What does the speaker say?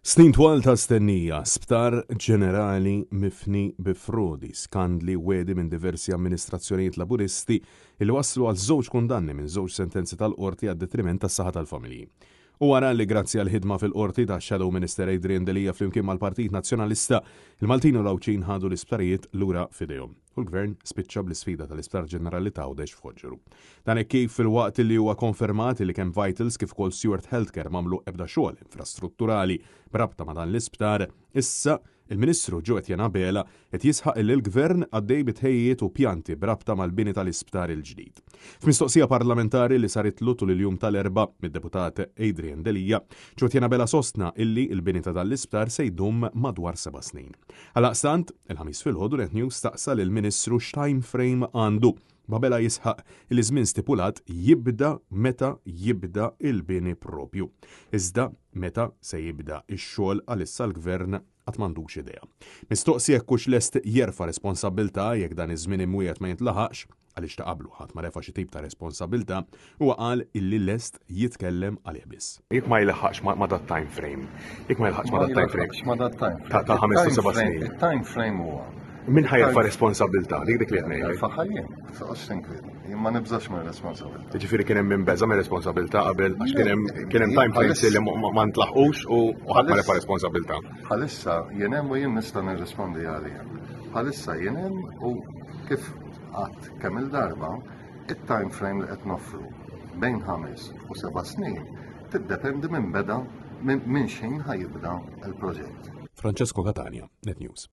Snin twal ta' stennija, Sptar Ġenerali mifni bi frodi, skandli wedi minn diversi amministrazzjonijiet laburisti illi waslu għal żewġ kundanni minn żewġ sentenzi tal-qorti għad detriment tas-saħħa tal-familji. U wara li grazzi għal ħidma fil-qorti ta' Shadow Minister Adrian Delija flimkien mal-Partit Nazzjonalista, il-Maltin u l-Awċin ħadu l-isptarijiet lura fidejhom. U l-Gvern spiċċa bl-isfida tal-Isptar Ġenerali ta' Għawdex f'Ħoġġru. Dan hekk kif fil-waqt li huwa konfermat li kemm Vitals kif ukoll Stewart Healthcare mamlu ebda xogħol infrastrutturali b'rabta ma' dan l-isptar, issa il-Ministru Ġo Etjena Bela qed jisħaq li l-Gvern għaddej bitħejjiet u pjanti b'rabta mal-bini tal-isptar il-ġdid. F'mistoqsija parlamentari li saret tul il-jum tal-erba' mid-deputat Adrian Delija, Ġo Etjena Bela sostna illi il-bini ta' tal-isptar se jdum madwar 7 snin. Għalaqstant, il-ħamis fil-ħodu Net News staqsal il-Ministru x'time frame għandu. Bela jisħaq il-żmien stipulat jibda meta jibda il-bini propju. Iżda meta se jibda ix-xogħol għalissa l-Gvern qatt m'għandux idea. Mistoqsi jekk hux lest jerfa' responsabbiltà jekk dan iż-żmien imwiegħed ma jintlaħaqx, għaliex ta' qablu ħadd ma refa' xi tip ta' responsabbiltà, huwa qal illi lest jitkellem għalih biss. Jekk ma jlaħħaqx ma dat time frame. Jekk ma jlaħħaqx ma dat time frame. Ma dat time frame. Ta' 5-7 snin. Il-time frame huwa. Min ħajfa responsabbiltà, dik li qed ngħid. Faħajjien, saqax tinkwid. Jien ma nibżax minn responsabbiltà. Ġifieri kien hemm minbeża minn responsabbiltà qabel għax kien hemm time frames li ma ntlaħqux u ħadd ma refa' responsabbiltà. Bħalissa jien hemm u jien nista' nirrispondi għalija. Bħalissa jien hemm u kif qatt kemm il-darba it-time frame li qed noffru bejn 5 u 7 snin tiddependi minn beda minn xejn ħajibda l-proġett. Francesco Catania, Net News.